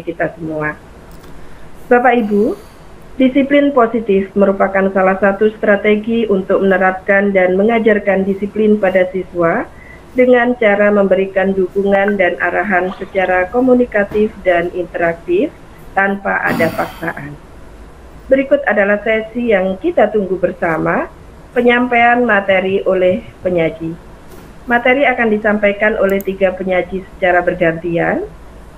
kita semua. Bapak Ibu, disiplin positif merupakan salah satu strategi untuk menerapkan dan mengajarkan disiplin pada siswa dengan cara memberikan dukungan dan arahan secara komunikatif dan interaktif tanpa ada paksaan. Berikut adalah sesi yang kita tunggu bersama, penyampaian materi oleh penyaji. Materi akan disampaikan oleh 3 penyaji secara bergantian.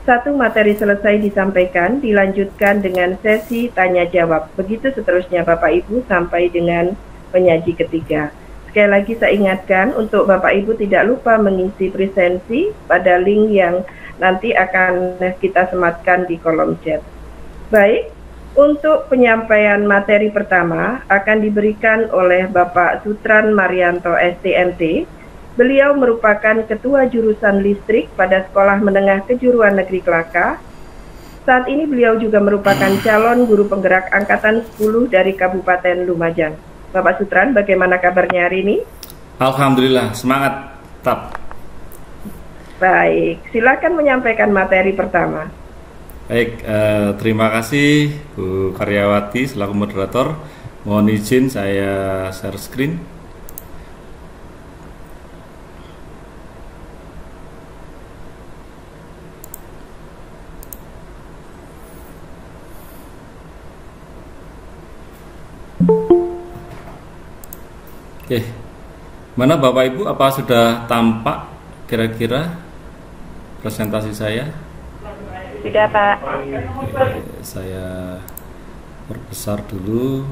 Satu materi selesai disampaikan, dilanjutkan dengan sesi tanya-jawab. Begitu seterusnya Bapak Ibu sampai dengan penyaji ketiga. Sekali lagi saya ingatkan untuk Bapak Ibu tidak lupa mengisi presensi pada link yang nanti akan kita sematkan di kolom chat. Baik, untuk penyampaian materi pertama akan diberikan oleh Bapak Sutran Marianto STMT. Beliau merupakan Ketua Jurusan Listrik pada Sekolah Menengah Kejuruan Negeri Kelaka. Saat ini beliau juga merupakan calon guru penggerak Angkatan 10 dari Kabupaten Lumajang. Bapak Sutran, bagaimana kabarnya hari ini? Alhamdulillah, semangat, tetap. Baik, silakan menyampaikan materi pertama. Baik, terima kasih Bu Karyawati selaku moderator. Mohon izin saya share screen. Oke, mana Bapak Ibu, apa sudah tampak kira-kira presentasi saya? Sudah Pak. Oke, saya perbesar dulu.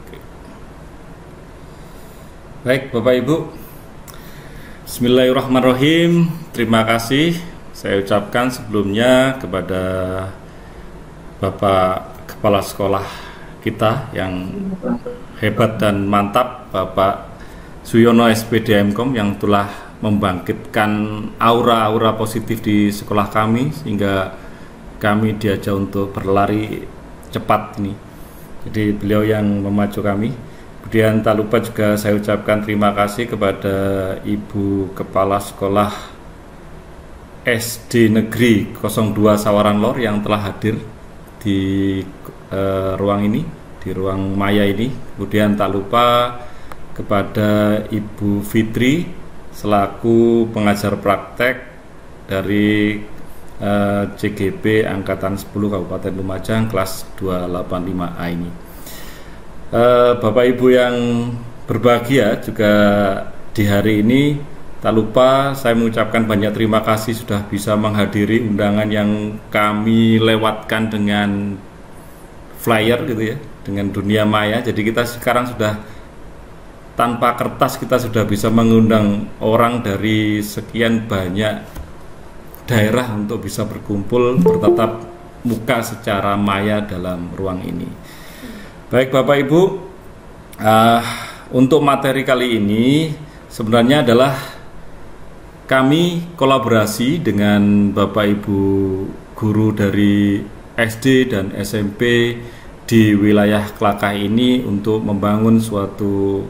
Oke. Baik Bapak Ibu, Bismillahirrahmanirrahim. Terima kasih saya ucapkan sebelumnya kepada Bapak Kepala Sekolah kita yang hebat dan mantap, Bapak Suyono SPD MKOM, yang telah membangkitkan aura-aura positif di sekolah kami sehingga kami diajak untuk berlari cepat ini. Jadi beliau yang memacu kami. Kemudian tak lupa juga saya ucapkan terima kasih kepada Ibu Kepala Sekolah SD Negeri 02 Sawaran Lor yang telah hadir di ruang ini, di ruang maya ini. Kemudian tak lupa kepada Ibu Fitri selaku pengajar praktek dari CGP Angkatan 10 Kabupaten Lumajang kelas 285A ini. Bapak Ibu yang berbahagia juga di hari ini, tak lupa saya mengucapkan banyak terima kasih sudah bisa menghadiri undangan yang kami lewatkan dengan flyer gitu ya, dengan dunia maya. Jadi kita sekarang sudah tanpa kertas, kita sudah bisa mengundang orang dari sekian banyak daerah untuk bisa berkumpul bertatap muka secara maya dalam ruang ini. Baik Bapak Ibu, untuk materi kali ini sebenarnya adalah kami kolaborasi dengan Bapak Ibu guru dari SD dan SMP di wilayah Kelakah ini untuk membangun suatu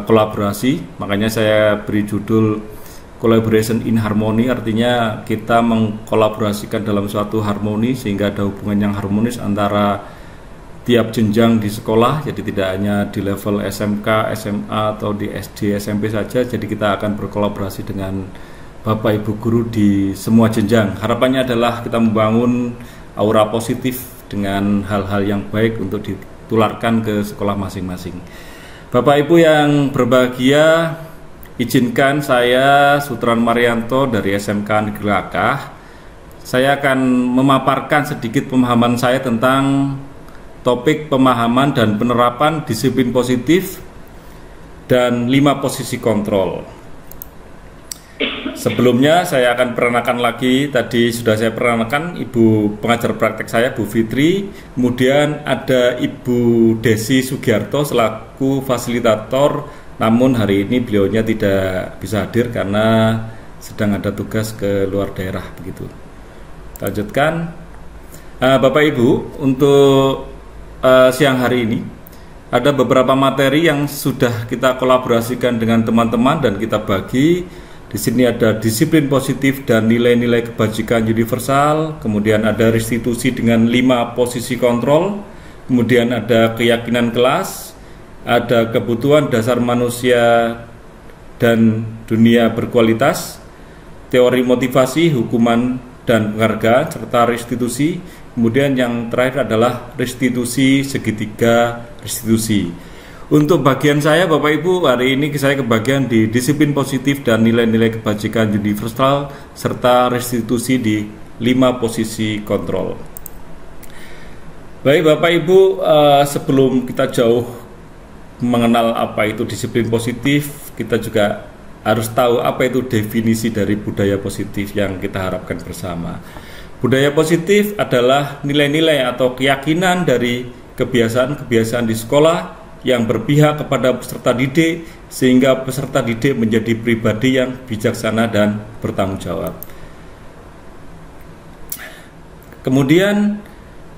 kolaborasi. Makanya saya beri judul Collaboration in Harmony, artinya kita mengkolaborasikan dalam suatu harmoni sehingga ada hubungan yang harmonis antara tiap jenjang di sekolah. Jadi tidak hanya di level SMK, SMA atau di SD, SMP saja. Jadi kita akan berkolaborasi dengan Bapak Ibu guru di semua jenjang. Harapannya adalah kita membangun aura positif dengan hal-hal yang baik untuk ditularkan ke sekolah masing-masing. Bapak Ibu yang berbahagia, izinkan saya Sutran Marianto dari SMK Negeri Kelakah. Saya akan memaparkan sedikit pemahaman saya tentang topik pemahaman dan penerapan disiplin positif dan 5 posisi kontrol. Sebelumnya saya akan perkenalkan lagi, tadi sudah saya perkenalkan Ibu pengajar praktek saya Bu Fitri, kemudian ada Ibu Desi Sugiarto selaku fasilitator, namun hari ini beliaunya tidak bisa hadir karena sedang ada tugas ke luar daerah begitu. Lanjutkan. Bapak Ibu, untuk siang hari ini ada beberapa materi yang sudah kita kolaborasikan dengan teman-teman dan kita bagi. Di sini ada disiplin positif dan nilai-nilai kebajikan universal, kemudian ada restitusi dengan 5 posisi kontrol, kemudian ada keyakinan kelas, ada kebutuhan dasar manusia dan dunia berkualitas, teori motivasi, hukuman dan penghargaan, serta restitusi. Kemudian yang terakhir adalah restitusi segitiga restitusi. Untuk bagian saya Bapak Ibu, hari ini saya kebagian di disiplin positif dan nilai-nilai kebajikan universal serta restitusi di 5 posisi kontrol. Baik Bapak Ibu, sebelum kita jauh mengenal apa itu disiplin positif, kita juga harus tahu apa itu definisi dari budaya positif yang kita harapkan bersama. Budaya positif adalah nilai-nilai atau keyakinan dari kebiasaan-kebiasaan di sekolah yang berpihak kepada peserta didik sehingga peserta didik menjadi pribadi yang bijaksana dan bertanggung jawab. Kemudian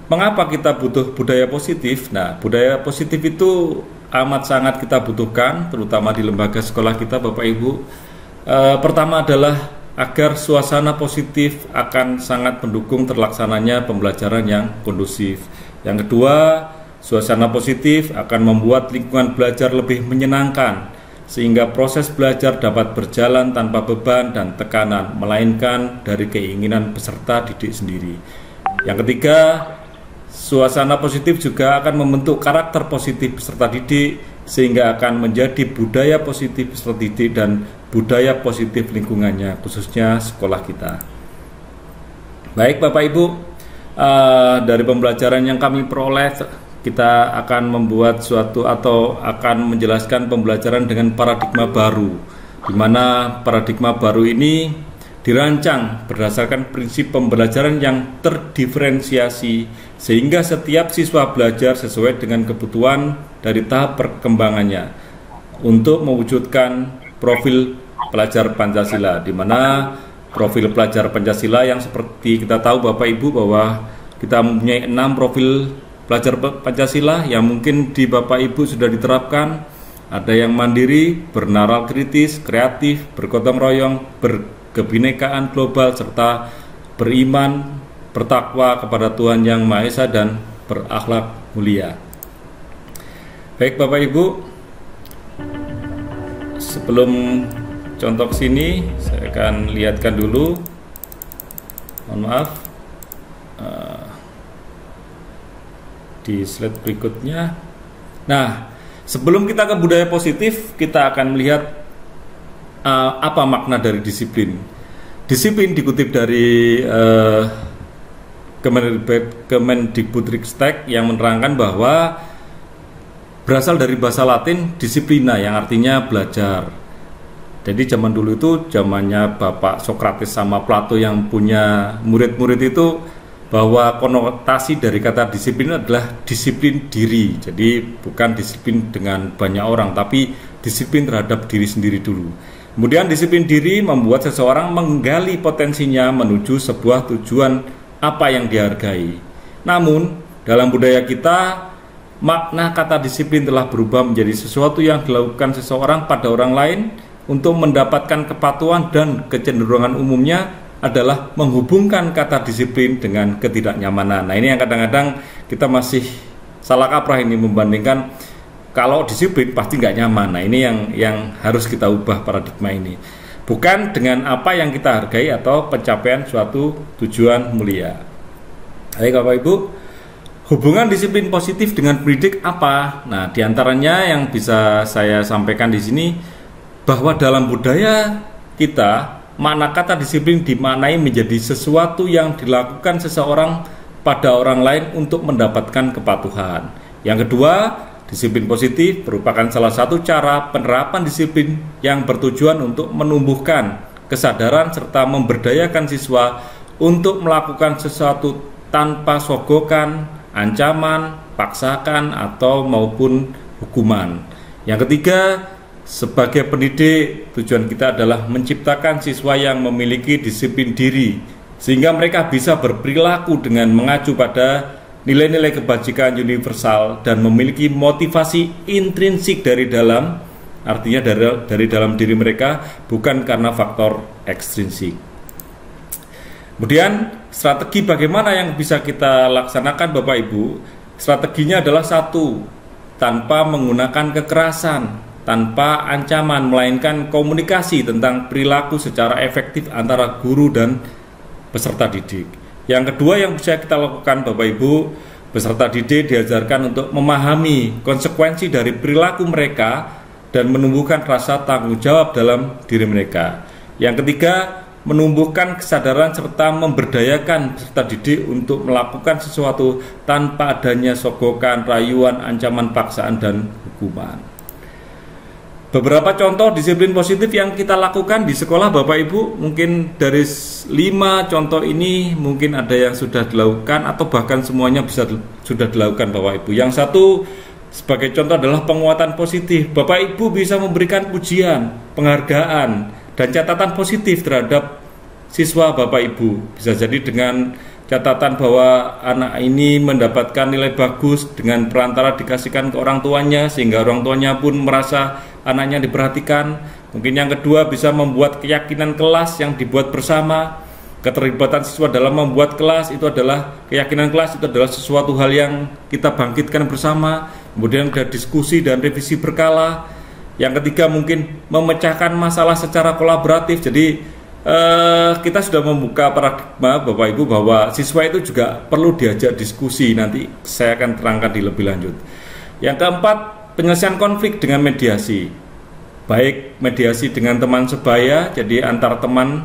mengapa kita butuh budaya positif? Nah, budaya positif itu amat sangat kita butuhkan, terutama di lembaga sekolah kita Bapak Ibu. Pertama adalah agar suasana positif akan sangat mendukung terlaksananya pembelajaran yang kondusif. Yang kedua, suasana positif akan membuat lingkungan belajar lebih menyenangkan, sehingga proses belajar dapat berjalan tanpa beban dan tekanan, melainkan dari keinginan peserta didik sendiri. Yang ketiga, suasana positif juga akan membentuk karakter positif peserta didik, sehingga akan menjadi budaya positif peserta didik dan budaya positif lingkungannya, khususnya sekolah kita. Baik Bapak Ibu, dari pembelajaran yang kami peroleh, kita akan membuat suatu atau akan menjelaskan pembelajaran dengan paradigma baru, di mana paradigma baru ini dirancang berdasarkan prinsip pembelajaran yang terdiferensiasi, sehingga setiap siswa belajar sesuai dengan kebutuhan dari tahap perkembangannya untuk mewujudkan profil pelajar Pancasila, di mana profil pelajar Pancasila yang seperti kita tahu Bapak Ibu bahwa kita mempunyai 6 profil pelajar Pancasila yang mungkin di Bapak Ibu sudah diterapkan. Ada yang mandiri, bernaral kritis, kreatif, bergotong royong, berkebinekaan global, serta beriman, bertakwa kepada Tuhan Yang Maha Esa, dan berakhlak mulia. Baik Bapak Ibu, sebelum contoh sini saya akan lihatkan dulu, mohon maaf, di slide berikutnya. Nah, sebelum kita ke budaya positif, kita akan melihat apa makna dari disiplin. Disiplin dikutip dari Kemendikbudristek yang menerangkan bahwa berasal dari bahasa Latin disiplina yang artinya belajar. Jadi zaman dulu itu zamannya Bapak Sokrates sama Plato yang punya murid-murid itu, bahwa konotasi dari kata disiplin adalah disiplin diri. Jadi bukan disiplin dengan banyak orang, tapi disiplin terhadap diri sendiri dulu. Kemudian disiplin diri membuat seseorang menggali potensinya menuju sebuah tujuan apa yang dihargai. Namun dalam budaya kita, makna kata disiplin telah berubah menjadi sesuatu yang dilakukan seseorang pada orang lain untuk mendapatkan kepatuhan, dan kecenderungan umumnya adalah menghubungkan kata disiplin dengan ketidaknyamanan. Nah, ini yang kadang-kadang kita masih salah kaprah ini, membandingkan kalau disiplin pasti nggak nyaman. Nah, ini yang harus kita ubah paradigma ini. Bukan dengan apa yang kita hargai atau pencapaian suatu tujuan mulia. Baik Bapak Ibu, hubungan disiplin positif dengan pendidik apa? Nah, diantaranya yang bisa saya sampaikan di sini, bahwa dalam budaya kita, makna kata disiplin dimaknai menjadi sesuatu yang dilakukan seseorang pada orang lain untuk mendapatkan kepatuhan. Yang kedua, disiplin positif merupakan salah satu cara penerapan disiplin yang bertujuan untuk menumbuhkan kesadaran serta memberdayakan siswa untuk melakukan sesuatu tanpa sogokan, ancaman, paksakan, atau maupun hukuman. Yang ketiga, sebagai pendidik, tujuan kita adalah menciptakan siswa yang memiliki disiplin diri, sehingga mereka bisa berperilaku dengan mengacu pada nilai-nilai kebajikan universal dan memiliki motivasi intrinsik dari dalam, artinya dari dalam diri mereka, bukan karena faktor ekstrinsik. Kemudian strategi bagaimana yang bisa kita laksanakan Bapak Ibu? Strateginya adalah satu, tanpa menggunakan kekerasan, tanpa ancaman, melainkan komunikasi tentang perilaku secara efektif antara guru dan peserta didik. Yang kedua yang bisa kita lakukan Bapak Ibu, peserta didik diajarkan untuk memahami konsekuensi dari perilaku mereka dan menumbuhkan rasa tanggung jawab dalam diri mereka. Yang ketiga, menumbuhkan kesadaran serta memberdayakan peserta didik untuk melakukan sesuatu tanpa adanya sogokan, rayuan, ancaman paksaan, dan hukuman. Beberapa contoh disiplin positif yang kita lakukan di sekolah Bapak Ibu, mungkin dari 5 contoh ini mungkin ada yang sudah dilakukan atau bahkan semuanya sudah dilakukan Bapak Ibu. Yang satu sebagai contoh adalah penguatan positif. Bapak Ibu bisa memberikan pujian, penghargaan, dan catatan positif terhadap siswa Bapak Ibu. Bisa jadi dengan catatan bahwa anak ini mendapatkan nilai bagus dengan perantara dikasihkan ke orang tuanya, sehingga orang tuanya pun merasa anaknya diperhatikan. Mungkin yang kedua bisa membuat keyakinan kelas yang dibuat bersama. Keterlibatan siswa dalam membuat kelas itu adalah keyakinan kelas, itu adalah sesuatu hal yang kita bangkitkan bersama. Kemudian ada diskusi dan revisi berkala. Yang ketiga mungkin memecahkan masalah secara kolaboratif. Jadi kita sudah membuka paradigma Bapak Ibu bahwa siswa itu juga perlu diajak diskusi. Nanti saya akan terangkan di lebih lanjut. Yang keempat, penyelesaian konflik dengan mediasi. Baik mediasi dengan teman sebaya, jadi antar teman.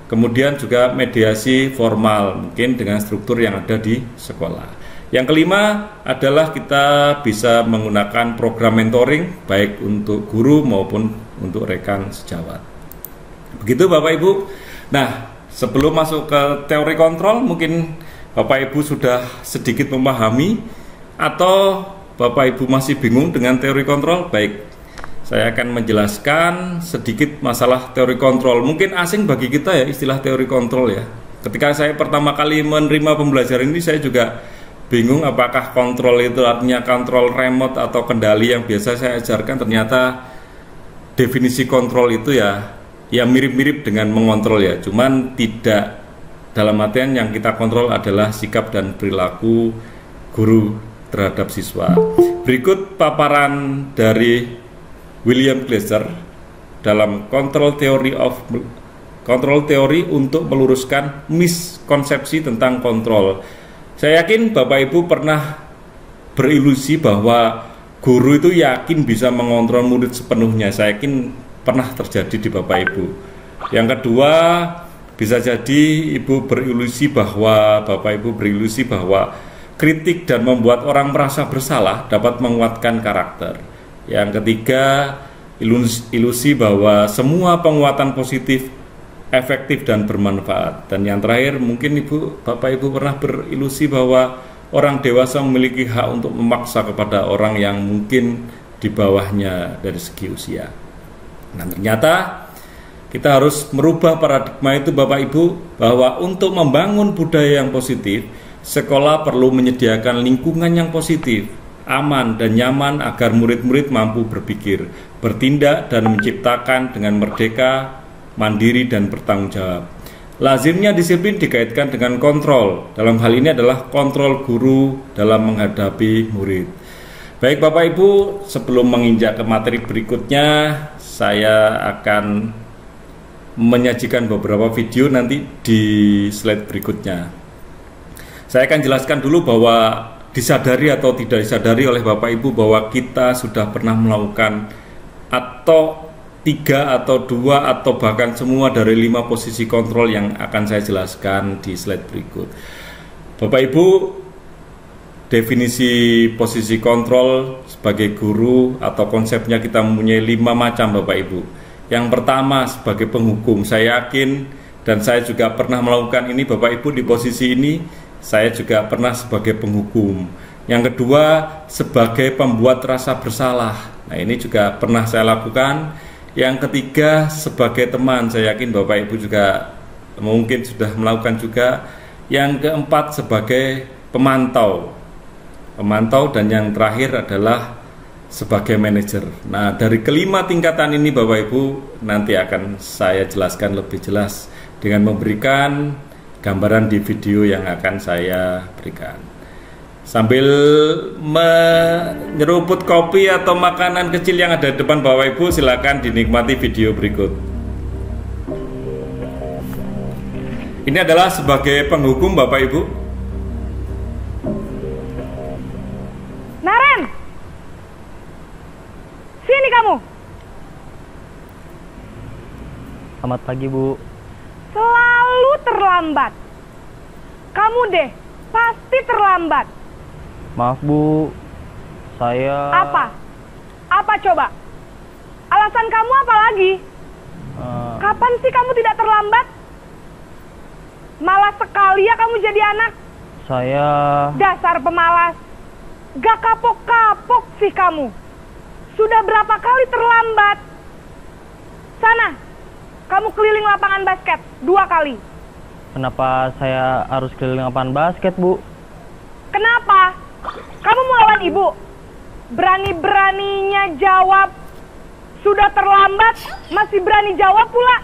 Kemudian juga mediasi formal, mungkin dengan struktur yang ada di sekolah. Yang kelima adalah kita bisa menggunakan program mentoring baik untuk guru maupun untuk rekan sejawat. Begitu Bapak Ibu. Nah, sebelum masuk ke teori kontrol, mungkin Bapak Ibu sudah sedikit memahami atau Bapak Ibu masih bingung dengan teori kontrol. Baik, saya akan menjelaskan sedikit masalah teori kontrol. Mungkin asing bagi kita ya istilah teori kontrol ya. Ketika saya pertama kali menerima pembelajaran ini, saya juga bingung apakah kontrol itu artinya kontrol remote atau kendali yang biasa saya ajarkan. Ternyata definisi kontrol itu ya mirip-mirip dengan mengontrol ya, cuman tidak dalam artian yang kita kontrol adalah sikap dan perilaku guru terhadap siswa. Berikut paparan dari William Glasser dalam kontrol teori untuk meluruskan miskonsepsi tentang kontrol. Saya yakin Bapak Ibu pernah berilusi bahwa guru itu yakin bisa mengontrol murid sepenuhnya. Saya yakin pernah terjadi di Bapak Ibu. Yang kedua, bisa jadi Bapak Ibu berilusi bahwa kritik dan membuat orang merasa bersalah dapat menguatkan karakter. Yang ketiga, ilusi bahwa semua penguatan positif efektif dan bermanfaat. Dan yang terakhir, mungkin Bapak Ibu pernah berilusi bahwa orang dewasa memiliki hak untuk memaksa kepada orang yang mungkin di bawahnya dari segi usia. Nah, ternyata kita harus merubah paradigma itu Bapak Ibu, bahwa untuk membangun budaya yang positif, sekolah perlu menyediakan lingkungan yang positif, aman dan nyaman agar murid-murid mampu berpikir, bertindak dan menciptakan dengan merdeka, mandiri dan bertanggung jawab. Lazimnya disiplin dikaitkan dengan kontrol. Dalam hal ini adalah kontrol guru dalam menghadapi murid. Baik Bapak Ibu, sebelum menginjak ke materi berikutnya, saya akan menyajikan beberapa video nanti di slide berikutnya. Saya akan jelaskan dulu bahwa disadari atau tidak disadari oleh Bapak Ibu bahwa kita sudah pernah melakukan atau 3 atau 2 atau bahkan semua dari 5 posisi kontrol yang akan saya jelaskan di slide berikut. Bapak Ibu, definisi posisi kontrol sebagai guru atau konsepnya kita mempunyai 5 macam Bapak Ibu. Yang pertama sebagai penghukum. Saya yakin dan saya juga pernah melakukan ini Bapak Ibu di posisi ini. Saya juga pernah sebagai penghukum. Yang kedua sebagai pembuat rasa bersalah. Nah, ini juga pernah saya lakukan. Yang ketiga sebagai teman, saya yakin Bapak Ibu juga mungkin sudah melakukan juga. Yang keempat sebagai pemantau, dan yang terakhir adalah sebagai manajer. Nah, dari kelima tingkatan ini Bapak Ibu nanti akan saya jelaskan lebih jelas dengan memberikan gambaran di video yang akan saya berikan. Sambil menyeruput kopi atau makanan kecil yang ada di depan Bapak Ibu, silakan dinikmati video berikut. Ini adalah sebagai penghukum Bapak Ibu. Naren! Sini kamu! Selamat pagi, Bu. Selalu terlambat. Kamu deh, pasti terlambat. Maaf, Bu. Saya... Apa? Apa coba? Alasan kamu apa lagi? Kapan sih kamu tidak terlambat? Malas sekali ya kamu jadi anak. Saya... Dasar pemalas. Gak kapok-kapok sih kamu. Sudah berapa kali terlambat? Sana, kamu keliling lapangan basket 2 kali. Kenapa saya harus keliling lapangan basket, Bu? Kenapa? Kamu mau lawan ibu? Berani-beraninya jawab. Sudah terlambat, masih berani jawab pula.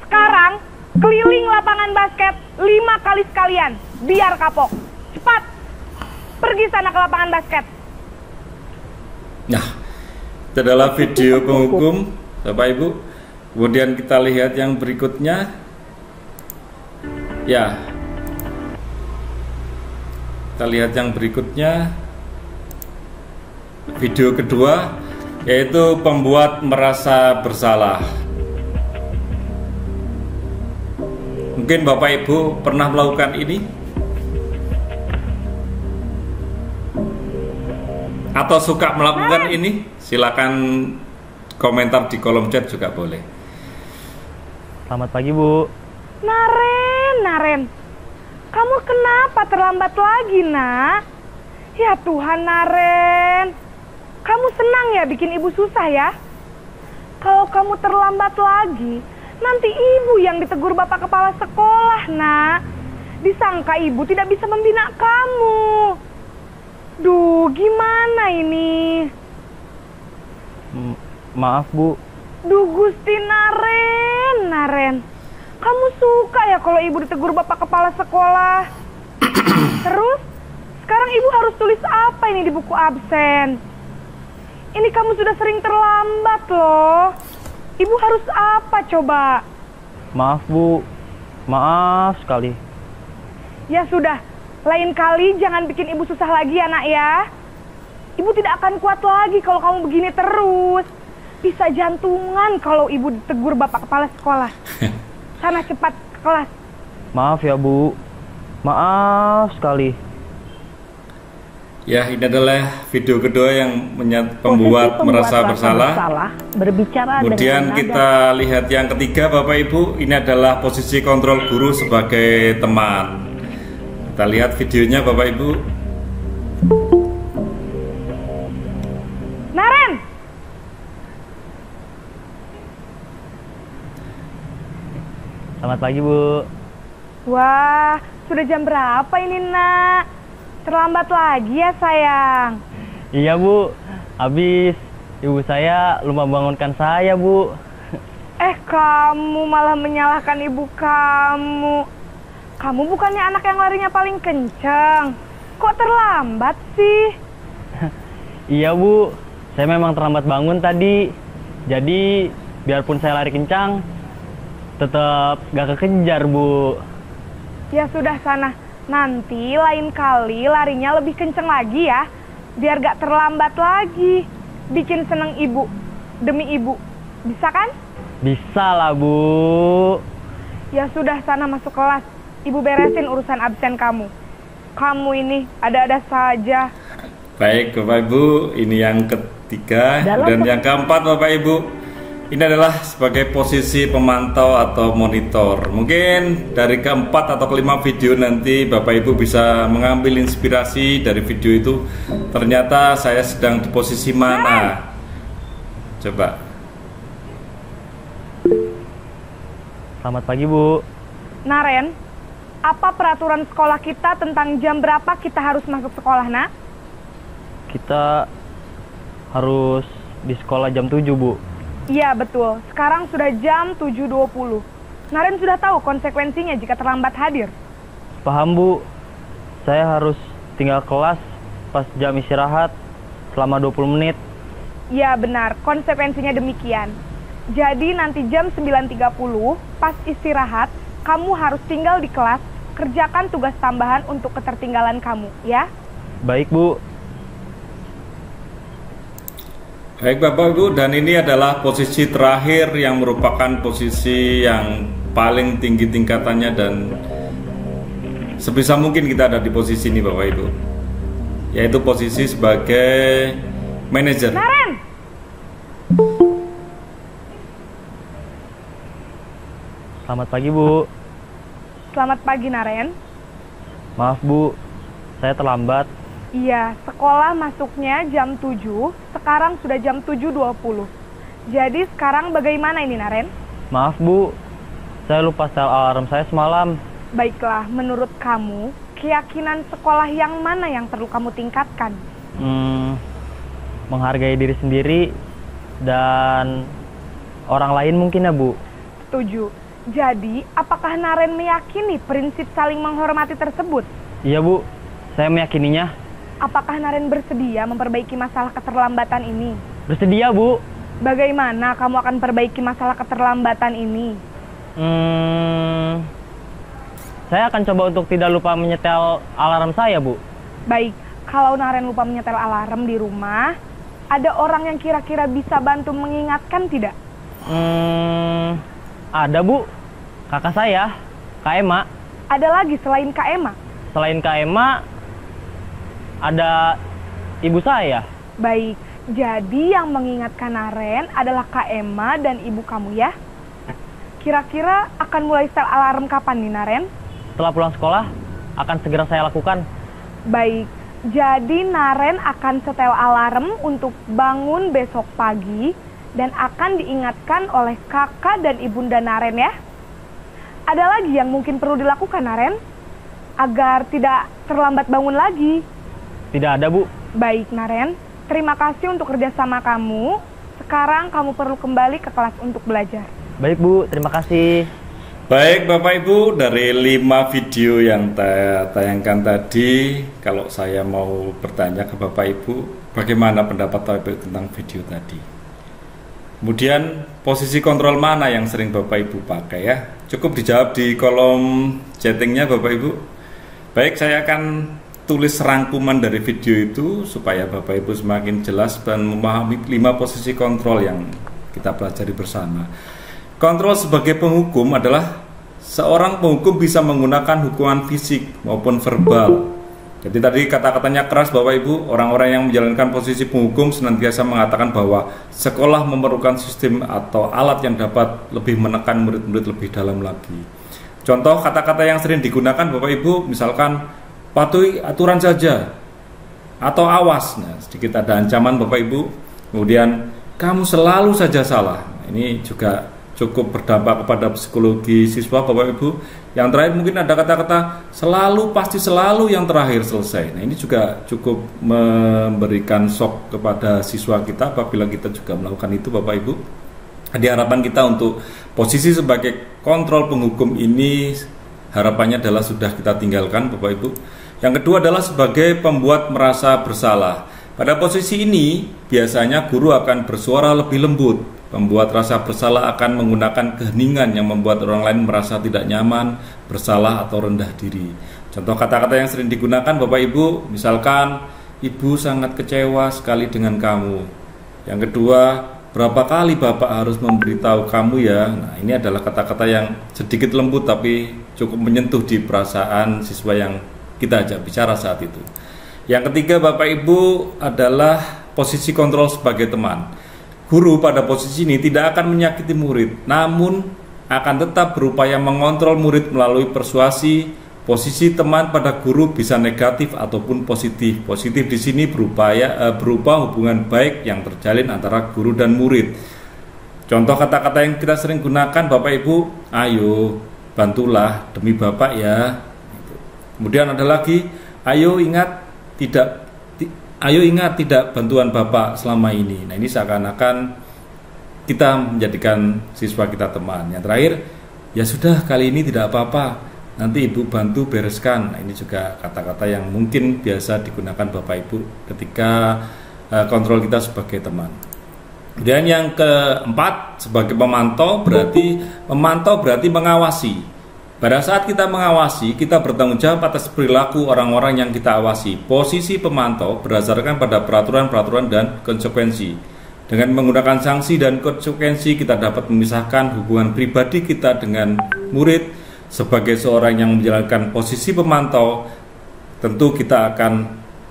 Sekarang, keliling lapangan basket 5 kali sekalian. Biar kapok. Cepat, pergi sana ke lapangan basket. Nah, itu adalah video penghukum Bapak Ibu. Kemudian kita lihat yang berikutnya. Ya, kita lihat yang berikutnya. Video kedua, yaitu pembuat merasa bersalah. Mungkin Bapak Ibu pernah melakukan ini, atau suka melakukan ini. Silakan komentar di kolom chat juga boleh. Selamat pagi, Bu. Naren, kamu kenapa terlambat lagi, nak? Ya Tuhan, Naren. Kamu senang ya bikin ibu susah ya? Kalau kamu terlambat lagi, nanti ibu yang ditegur bapak kepala sekolah, nak. Disangka ibu tidak bisa membina kamu. Duh, gimana ini? Maaf, Bu. Duh, Gusti Naren. Kamu suka ya kalau ibu ditegur bapak kepala sekolah? Terus, sekarang ibu harus tulis apa ini di buku absen? Ini kamu sudah sering terlambat loh. Ibu harus apa coba? Maaf, Bu. Maaf sekali. Ya sudah, lain kali jangan bikin ibu susah lagi ya, nak ya. Ibu tidak akan kuat lagi kalau kamu begini terus. Bisa jantungan kalau ibu ditegur bapak kepala sekolah. Sana cepat ke kelas. Maaf ya, Bu. Maaf sekali. Ya, ini adalah video kedua yang pembuat merasa bersalah. Berbicara Kemudian kita lihat yang ketiga Bapak Ibu. Ini adalah posisi kontrol guru sebagai teman. Kita lihat videonya Bapak Ibu. Naren! Selamat pagi, Bu. Wah, sudah jam berapa ini, nak? Terlambat lagi ya, sayang? Iya, Bu. Habis ibu saya lupa bangunkan saya, Bu. Kamu malah menyalahkan ibu kamu. Kamu bukannya anak yang larinya paling kencang. Kok terlambat sih? Iya, Bu. Saya memang terlambat bangun tadi. Jadi, biarpun saya lari kencang, tetap gak kekejar, Bu. Ya sudah, sana. Nanti lain kali larinya lebih kenceng lagi ya. Biar gak terlambat lagi. Bikin seneng ibu. Demi ibu. Bisa kan? Bisa lah, Bu. Ya sudah, sana masuk kelas. Ibu beresin urusan absen kamu. Kamu ini ada-ada saja. Baik Bapak Ibu, ini yang ketiga. Dan yang keempat Bapak Ibu, ini adalah sebagai posisi pemantau atau monitor. Mungkin dari keempat atau kelima video nanti Bapak Ibu bisa mengambil inspirasi dari video itu. Ternyata saya sedang di posisi mana? Coba. Selamat pagi, Bu. Naren, apa peraturan sekolah kita tentang jam berapa kita harus masuk sekolah, nak? kita harus di sekolah jam 7, Bu. Iya, betul. Sekarang sudah jam 7.20. Naren sudah tahu konsekuensinya jika terlambat hadir. Paham, Bu. Saya harus tinggal kelas pas jam istirahat selama 20 menit. Iya, benar. Konsekuensinya demikian. Jadi nanti jam 9.30 pas istirahat, kamu harus tinggal di kelas, kerjakan tugas tambahan untuk ketertinggalan kamu, ya? Baik, Bu. Baik Bapak Ibu, dan ini adalah posisi terakhir yang merupakan posisi yang paling tinggi tingkatannya, dan sebisa mungkin kita ada di posisi ini Bapak Ibu, yaitu posisi sebagai manajer. Naren! Selamat pagi, Bu. Selamat pagi, Naren. Maaf, Bu. Saya terlambat. Iya, sekolah masuknya jam 7, sekarang sudah jam 7.20. Jadi sekarang bagaimana ini, Naren? Maaf, Bu. Saya lupa setel alarm saya semalam. Baiklah, menurut kamu, keyakinan sekolah yang mana yang perlu kamu tingkatkan? Menghargai diri sendiri dan orang lain mungkin ya, Bu. Setuju. Jadi, apakah Naren meyakini prinsip saling menghormati tersebut? Iya, Bu. Saya meyakininya. Apakah Naren bersedia memperbaiki masalah keterlambatan ini? Bersedia, Bu. Bagaimana kamu akan perbaiki masalah keterlambatan ini? Saya akan coba untuk tidak lupa menyetel alarm saya, Bu. Baik, kalau Naren lupa menyetel alarm di rumah, ada orang yang kira-kira bisa bantu mengingatkan tidak? Ada, Bu. Kakak saya, Kak Ema. Ada lagi selain Kak Ema? Selain Kak Ema, ada ibu saya. Baik, jadi yang mengingatkan Naren adalah Kak Ema dan ibu kamu ya? Kira-kira akan mulai setel alarm kapan nih, Naren? Setelah pulang sekolah, akan segera saya lakukan. Baik, jadi Naren akan setel alarm untuk bangun besok pagi dan akan diingatkan oleh kakak dan ibunda Naren ya? Ada lagi yang mungkin perlu dilakukan, Naren? Agar tidak terlambat bangun lagi. Tidak ada, Bu. Baik, Naren. Terima kasih untuk kerjasama kamu. Sekarang kamu perlu kembali ke kelas untuk belajar. Baik, Bu. Terima kasih. Baik Bapak Ibu, dari 5 video yang saya tayangkan tadi, kalau saya mau bertanya ke Bapak Ibu, bagaimana pendapat Bapak Ibu tentang video tadi? Kemudian posisi kontrol mana yang sering Bapak Ibu pakai ya? Cukup dijawab di kolom chattingnya Bapak Ibu. Baik, saya akan tulis rangkuman dari video itu supaya Bapak Ibu semakin jelas dan memahami 5 posisi kontrol yang kita pelajari bersama. Kontrol sebagai penghukum adalah seorang penghukum bisa menggunakan hukuman fisik maupun verbal. Jadi tadi kata-katanya keras Bapak Ibu, orang-orang yang menjalankan posisi penghukum senantiasa mengatakan bahwa sekolah memerlukan sistem atau alat yang dapat lebih menekan murid-murid lebih dalam lagi. Contoh kata-kata yang sering digunakan Bapak Ibu, misalkan patuhi aturan saja atau awas. Nah, sedikit ada ancaman Bapak Ibu. Kemudian kamu selalu saja salah. Ini juga cukup berdampak kepada psikologi siswa Bapak Ibu. Yang terakhir mungkin ada kata-kata selalu, pasti selalu, yang terakhir selesai. Nah, ini juga cukup memberikan shock kepada siswa kita apabila kita juga melakukan itu Bapak Ibu. Jadi harapan kita untuk posisi sebagai kontrol penghukum ini, harapannya adalah sudah kita tinggalkan Bapak Ibu. Yang kedua adalah sebagai pembuat merasa bersalah. Pada posisi ini biasanya guru akan bersuara lebih lembut. Pembuat rasa bersalah akan menggunakan keheningan yang membuat orang lain merasa tidak nyaman, bersalah atau rendah diri. Contoh kata-kata yang sering digunakan Bapak Ibu, misalkan ibu sangat kecewa sekali dengan kamu. Yang kedua, berapa kali Bapak harus memberitahu kamu ya. Nah, ini adalah kata-kata yang sedikit lembut tapi cukup menyentuh di perasaan siswa yang kita ajak bicara saat itu. Yang ketiga Bapak Ibu adalah posisi kontrol sebagai teman. Guru pada posisi ini tidak akan menyakiti murid, namun akan tetap berupaya mengontrol murid melalui persuasi. Posisi teman pada guru bisa negatif ataupun positif. Positif di sini berupa hubungan baik yang terjalin antara guru dan murid. Contoh kata-kata yang kita sering gunakan Bapak Ibu, ayo bantulah demi Bapak ya. Kemudian ada lagi, ayo ingat ayo ingat tidak bantuan Bapak selama ini. Nah, ini seakan-akan kita menjadikan siswa kita teman. Yang terakhir, ya sudah kali ini tidak apa-apa, nanti Ibu bantu bereskan. Nah, ini juga kata-kata yang mungkin biasa digunakan Bapak Ibu ketika kontrol kita sebagai teman. Kemudian yang keempat, sebagai pemantau berarti mengawasi. Pada saat kita mengawasi, kita bertanggung jawab atas perilaku orang-orang yang kita awasi. Posisi pemantau berdasarkan pada peraturan-peraturan dan konsekuensi. Dengan menggunakan sanksi dan konsekuensi, kita dapat memisahkan hubungan pribadi kita dengan murid. Sebagai seorang yang menjalankan posisi pemantau, tentu kita akan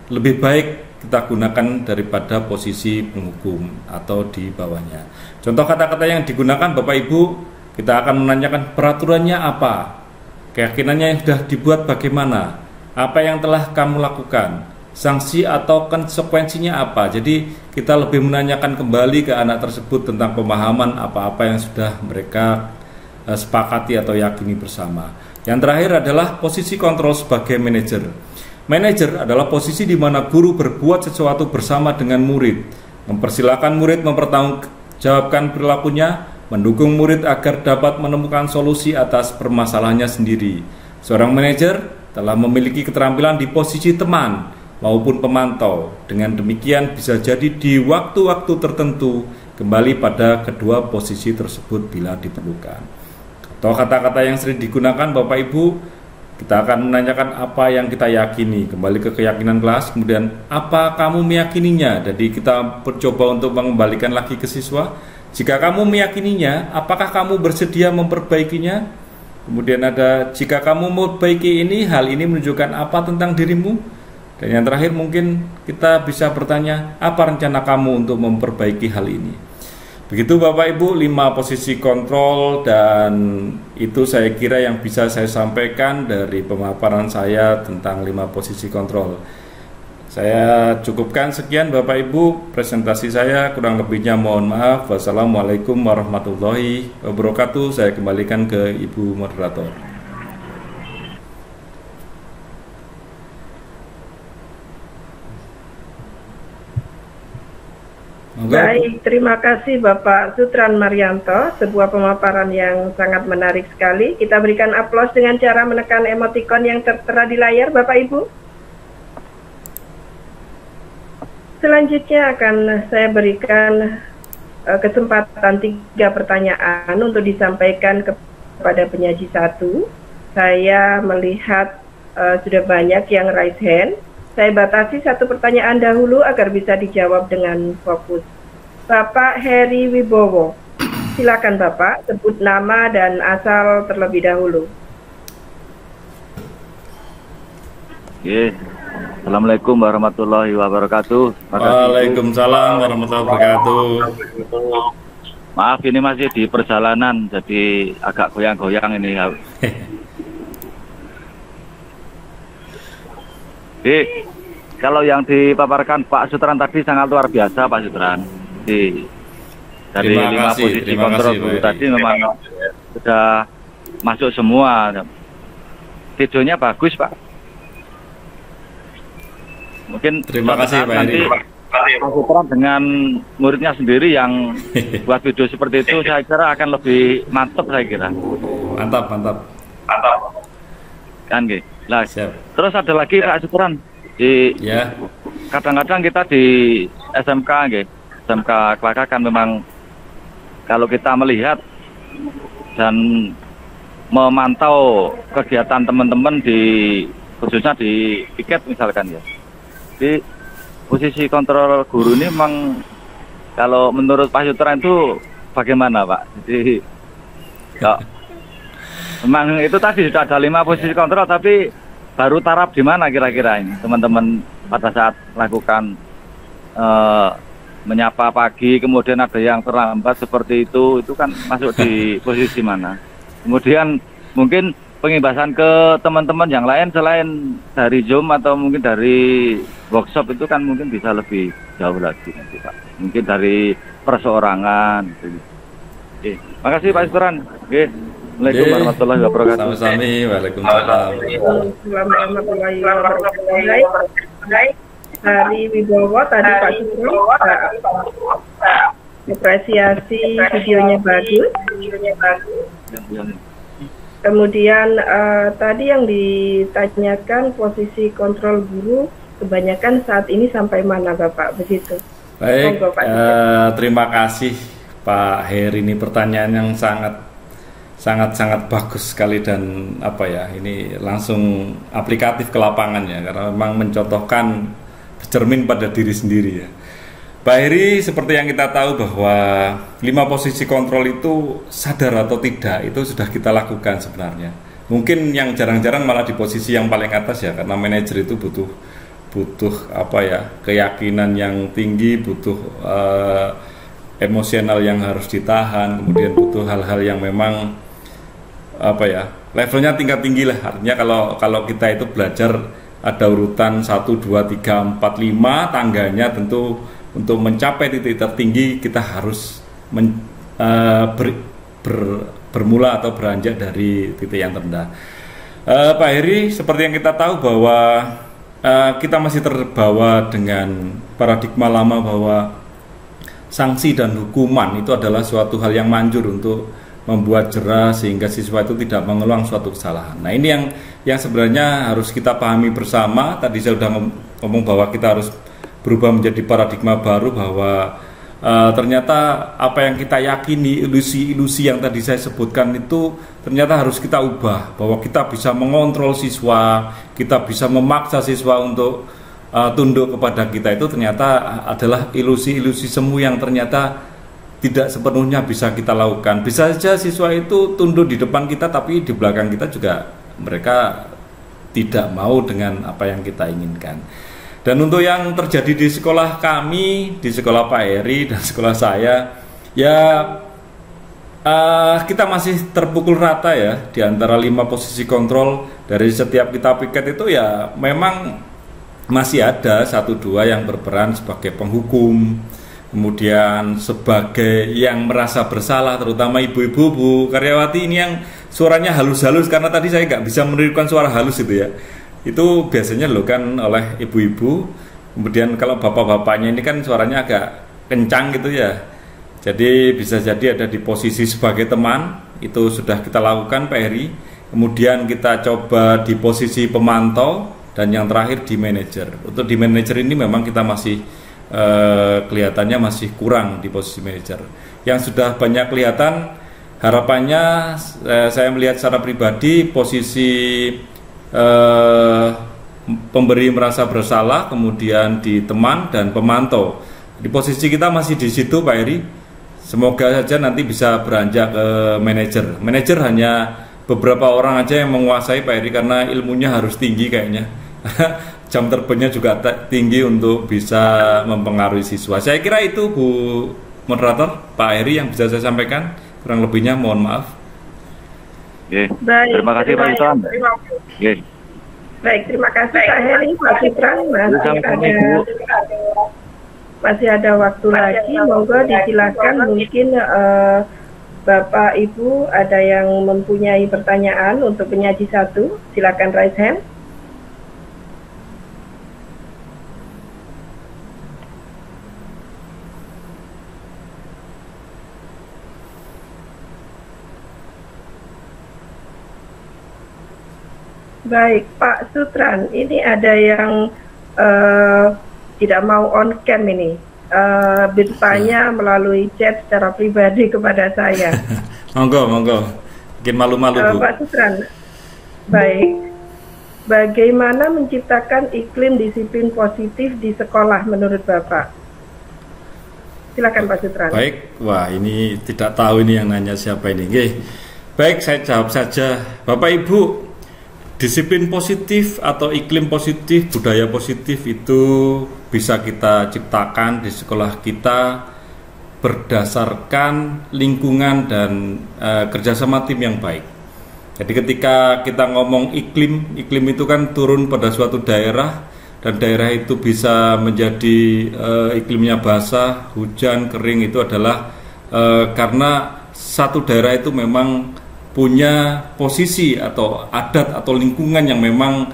lebih baik kita gunakan daripada posisi penghukum atau di bawahnya. Contoh kata-kata yang digunakan Bapak Ibu, kita akan menanyakan peraturannya apa, keyakinannya yang sudah dibuat bagaimana, apa yang telah kamu lakukan, sanksi atau konsekuensinya apa. Jadi kita lebih menanyakan kembali ke anak tersebut tentang pemahaman apa-apa yang sudah mereka sepakati atau yakini bersama. Yang terakhir adalah posisi kontrol sebagai manajer. Manajer adalah posisi di mana guru berbuat sesuatu bersama dengan murid, mempersilahkan murid mempertanggungjawabkan perilakunya, mendukung murid agar dapat menemukan solusi atas permasalahannya sendiri. Seorang manajer telah memiliki keterampilan di posisi teman maupun pemantau. Dengan demikian bisa jadi di waktu-waktu tertentu kembali pada kedua posisi tersebut bila diperlukan. Atau kata-kata yang sering digunakan Bapak Ibu, kita akan menanyakan apa yang kita yakini, kembali ke keyakinan kelas, kemudian apa kamu meyakininya. Jadi kita mencoba untuk mengembalikan lagi ke siswa. Jika kamu meyakininya, apakah kamu bersedia memperbaikinya? Kemudian ada, jika kamu memperbaiki ini, hal ini menunjukkan apa tentang dirimu? Dan yang terakhir mungkin kita bisa bertanya, apa rencana kamu untuk memperbaiki hal ini? Begitu Bapak Ibu, 5 posisi kontrol, dan itu saya kira yang bisa saya sampaikan dari pemaparan saya tentang 5 posisi kontrol. Saya cukupkan sekian Bapak Ibu presentasi saya, kurang lebihnya mohon maaf. Wassalamualaikum warahmatullahi wabarakatuh. Saya kembalikan ke Ibu Moderator. Baik, terima kasih Bapak Sutran Marianto, sebuah pemaparan yang sangat menarik sekali. Kita berikan aplaus dengan cara menekan emotikon yang tertera di layar Bapak Ibu. Selanjutnya akan saya berikan kesempatan 3 pertanyaan untuk disampaikan kepada penyaji 1. Saya melihat sudah banyak yang raise hand. Saya batasi 1 pertanyaan dahulu agar bisa dijawab dengan fokus. Bapak Heri Wibowo, silakan Bapak, sebut nama dan asal terlebih dahulu. Oke. Assalamualaikum warahmatullahi wabarakatuh. Waalaikumsalam warahmatullahi wabarakatuh. Maaf, ini masih di perjalanan, jadi agak goyang-goyang ini. Jadi, kalau yang dipaparkan Pak Sutran tadi sangat luar biasa Pak Sutran. Dari 5 posisi kontrol guru tadi memang sudah masuk semua. Videonya bagus Pak. Mungkin terima kasih Pak nanti Pak Sutran dengan muridnya sendiri yang buat video seperti itu, saya kira akan lebih mantap saya kira. Mantap. Kan gitu. Nah, Siap. Terus ada lagi Pak Sutran, kadang-kadang kita di SMK Kelaka kan memang kalau kita melihat dan memantau kegiatan teman-teman khususnya di piket misalkan ya, di posisi kontrol guru ini memang kalau menurut Pak Sutran itu bagaimana Pak? Jadi memang itu tadi sudah ada 5 posisi kontrol, tapi baru taraf di mana kira-kira ini teman-teman pada saat melakukan menyapa pagi, kemudian ada yang terlambat seperti itu kan masuk di posisi mana? Kemudian mungkin pengibasan ke teman-teman yang lain selain dari Zoom atau mungkin dari workshop itu kan mungkin bisa lebih jauh lagi nanti Pak. Mungkin dari perseorangan. Oke, makasih Pak Sutran. Oke. Assalamualaikum warahmatullahi wabarakatuh. Sama-sama. Waalaikumsalam. Warahmatullahi wabarakatuh. Hari Wibowo tadi Pak Sugeng, apresiasi videonya bagus. Kemudian tadi yang ditanyakan posisi kontrol guru kebanyakan saat ini sampai mana Bapak, begitu? Baik, Monggo, Pak. terima kasih Pak Heri, ini pertanyaan yang sangat bagus sekali dan ini langsung aplikatif ke lapangan ya, karena memang mencontohkan bercermin pada diri sendiri ya. Pak Heri, seperti yang kita tahu bahwa 5 posisi kontrol itu sadar atau tidak itu sudah kita lakukan sebenarnya. Mungkin yang jarang-jarang malah di posisi yang paling atas ya, karena manajer itu butuh keyakinan yang tinggi, butuh emosional yang harus ditahan, kemudian butuh hal-hal yang memang levelnya tingkat tinggi lah. Artinya kalau kita itu belajar ada urutan 1, 2, 3, 4, 5 tangganya, tentu untuk mencapai titik tertinggi kita harus bermula atau beranjak dari titik yang terendah. Pak Heri, seperti yang kita tahu bahwa kita masih terbawa dengan paradigma lama bahwa sanksi dan hukuman itu adalah suatu hal yang manjur untuk membuat jera sehingga siswa itu tidak mengulang suatu kesalahan. Nah, ini yang sebenarnya harus kita pahami bersama. Tadi saya sudah ngomong bahwa kita harus berubah menjadi paradigma baru, bahwa ternyata apa yang kita yakini, ilusi-ilusi yang tadi saya sebutkan itu ternyata harus kita ubah, bahwa kita bisa mengontrol siswa, kita bisa memaksa siswa untuk tunduk kepada kita, itu ternyata adalah ilusi-ilusi semu yang ternyata tidak sepenuhnya bisa kita lakukan. Bisa saja siswa itu tunduk di depan kita, tapi di belakang kita juga mereka tidak mau dengan apa yang kita inginkan. Dan untuk yang terjadi di sekolah kami, di sekolah Pak Heri dan sekolah saya, ya kita masih terpukul rata ya di antara 5 posisi kontrol. Dari setiap kita piket itu ya memang masih ada 1-2 yang berperan sebagai penghukum, kemudian sebagai yang merasa bersalah, terutama ibu-ibu, Bu karyawati ini yang suaranya halus-halus, karena tadi saya nggak bisa menirukan suara halus itu ya. Itu biasanya kan oleh ibu-ibu. Kemudian kalau bapak-bapaknya ini kan suaranya agak kencang gitu ya. Jadi bisa jadi ada di posisi sebagai teman, itu sudah kita lakukan Pak Heri. Kemudian kita coba di posisi pemantau, dan yang terakhir di manajer. Untuk di manajer ini memang kita masih kelihatannya masih kurang di posisi manajer. Yang sudah banyak kelihatan, harapannya saya melihat secara pribadi posisi pemberi merasa bersalah, kemudian di teman dan pemantau. Di posisi kita masih di situ Pak Heri. Semoga saja nanti bisa beranjak ke manajer. Manajer hanya beberapa orang aja yang menguasai Pak Heri, karena ilmunya harus tinggi kayaknya. Jam terbangnya juga tinggi untuk bisa mempengaruhi siswa. Saya kira itu Bu Moderator, Pak Heri yang bisa saya sampaikan. Kurang lebihnya mohon maaf. Baik, terima kasih Pak Islam. Baik, terima kasih Pak Heri, Pak Fitran. Masih ada waktu lagi, monggo disilakan. Mungkin Bapak Ibu ada yang mempunyai pertanyaan untuk penyaji 1, silakan raise hand. Baik, Pak Sutran, ini ada yang tidak mau on cam ini, bertanya melalui chat secara pribadi kepada saya. Monggo, bikin malu-malu Bu. Pak Sutran, baik, bagaimana menciptakan iklim disiplin positif di sekolah menurut Bapak? Silakan Pak Sutran. Baik, wah ini tidak tahu ini yang nanya siapa ini. Baik, saya jawab saja. Bapak Ibu, disiplin positif atau iklim positif, budaya positif itu bisa kita ciptakan di sekolah kita berdasarkan lingkungan dan kerjasama tim yang baik. Jadi ketika kita ngomong iklim itu kan turun pada suatu daerah, dan daerah itu bisa menjadi iklimnya basah, hujan, kering, itu adalah karena satu daerah itu memang punya posisi atau adat atau lingkungan yang memang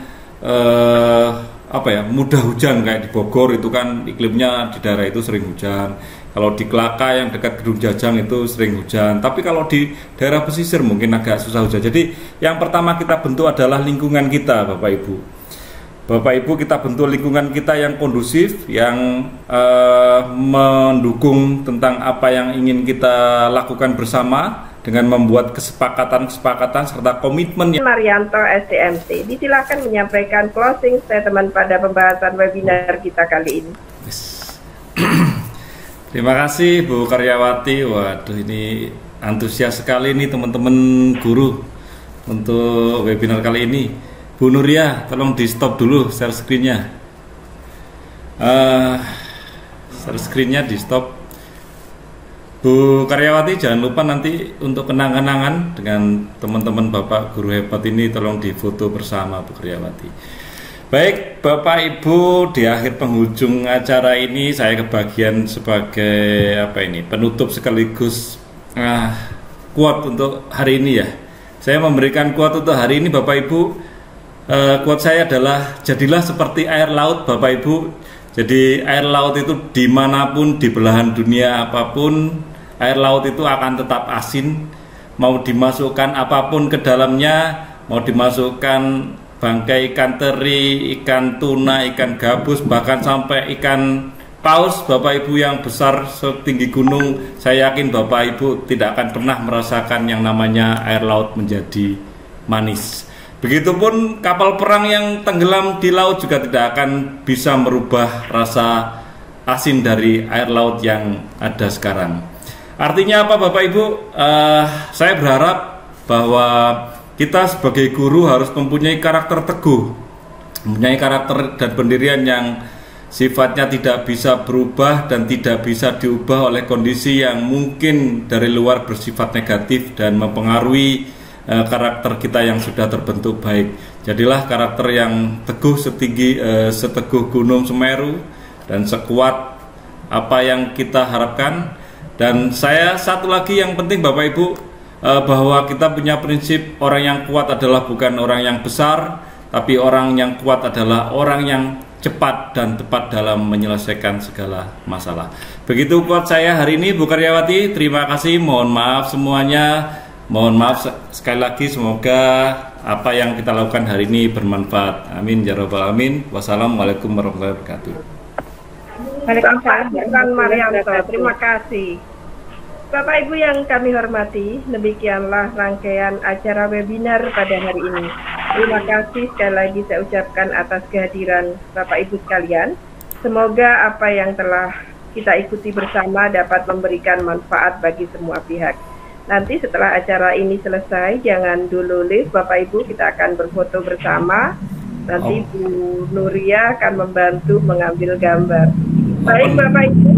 apa ya, mudah hujan kayak di Bogor itu kan iklimnya di daerah itu sering hujan. Kalau di Kelaka yang dekat Gedung Jajang itu sering hujan. Tapi kalau di daerah pesisir mungkin agak susah hujan. Jadi yang pertama kita bentuk adalah lingkungan kita, Bapak Ibu. Bapak Ibu, kita bentuk lingkungan kita yang kondusif, yang mendukung tentang apa yang ingin kita lakukan bersama dengan membuat kesepakatan serta komitmen. Marianto SDMC, disilakan menyampaikan closing statement pada pembahasan webinar kita kali ini. Terima kasih Bu Karyawati. Waduh, ini antusias sekali nih teman-teman guru untuk webinar kali ini. Bu Nuria, tolong di stop dulu share screen-nya. Share screen-nya di stop. Bu Karyawati, jangan lupa nanti untuk kenang-kenangan dengan teman-teman Bapak guru hebat ini tolong difoto bersama, Bu Karyawati. Baik Bapak Ibu, di akhir penghujung acara ini saya kebagian sebagai penutup sekaligus quote untuk hari ini ya. Saya memberikan quote untuk hari ini Bapak Ibu. Quote saya adalah, jadilah seperti air laut Bapak Ibu. Jadi air laut itu dimanapun di belahan dunia apapun, air laut itu akan tetap asin. Mau dimasukkan apapun ke dalamnya, mau dimasukkan bangkai ikan teri, ikan tuna, ikan gabus, bahkan sampai ikan paus Bapak Ibu yang besar setinggi gunung, saya yakin Bapak Ibu tidak akan pernah merasakan yang namanya air laut menjadi manis. Begitupun kapal perang yang tenggelam di laut juga tidak akan bisa merubah rasa asin dari air laut yang ada sekarang. Artinya apa Bapak Ibu? Saya berharap bahwa kita sebagai guru harus mempunyai karakter teguh, mempunyai karakter dan pendirian yang sifatnya tidak bisa berubah dan tidak bisa diubah oleh kondisi yang mungkin dari luar bersifat negatif dan mempengaruhi karakter kita yang sudah terbentuk baik. Jadilah karakter yang teguh seteguh gunung Semeru dan sekuat apa yang kita harapkan. Dan saya satu lagi yang penting Bapak Ibu, bahwa kita punya prinsip orang yang kuat adalah bukan orang yang besar, tapi orang yang kuat adalah orang yang cepat dan tepat dalam menyelesaikan segala masalah. Begitu kuat saya hari ini Bu Karyawati. Terima kasih, mohon maaf semuanya. Mohon maaf sekali lagi, semoga apa yang kita lakukan hari ini bermanfaat. Amin ya rabbal alamin. Wassalamualaikum warahmatullahi wabarakatuh. Waalaikumsalam Marianto, terima kasih. Bapak Ibu yang kami hormati, demikianlah rangkaian acara webinar pada hari ini. Terima kasih sekali lagi saya ucapkan atas kehadiran Bapak Ibu sekalian. Semoga apa yang telah kita ikuti bersama dapat memberikan manfaat bagi semua pihak. Nanti setelah acara ini selesai, jangan dulu live Bapak Ibu, kita akan berfoto bersama. Nanti Bu Nuria akan membantu mengambil gambar. Baik Bapak Ibu,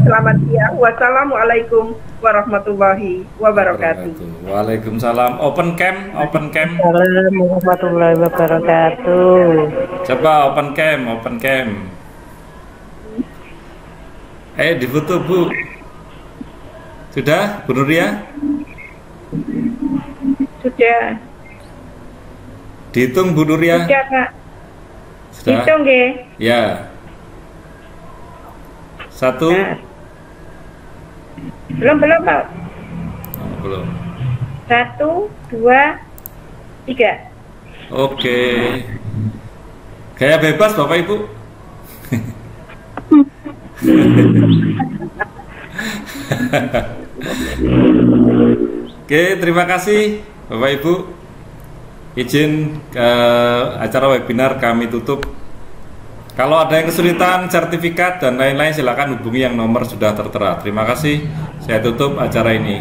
selamat siang. Wassalamualaikum warahmatullahi wabarakatuh. Waalaikumsalam. Open cam. Assalamualaikum warahmatullahi wabarakatuh. Coba open cam. Difoto Bu. Sudah, Bu Nuria? Sudah. Dihitung Bu Nuria? Sudah Kak. Sudah? Hitung nggih. Ya. 1. Belum Pak. Belum. 1, 2, 3. Oke. Gaya bebas Bapak Ibu. Oke, terima kasih Bapak Ibu. Izin acara webinar kami tutup. Kalau ada yang kesulitan sertifikat dan lain-lain silakan hubungi yang nomor sudah tertera. Terima kasih. Saya tutup acara ini.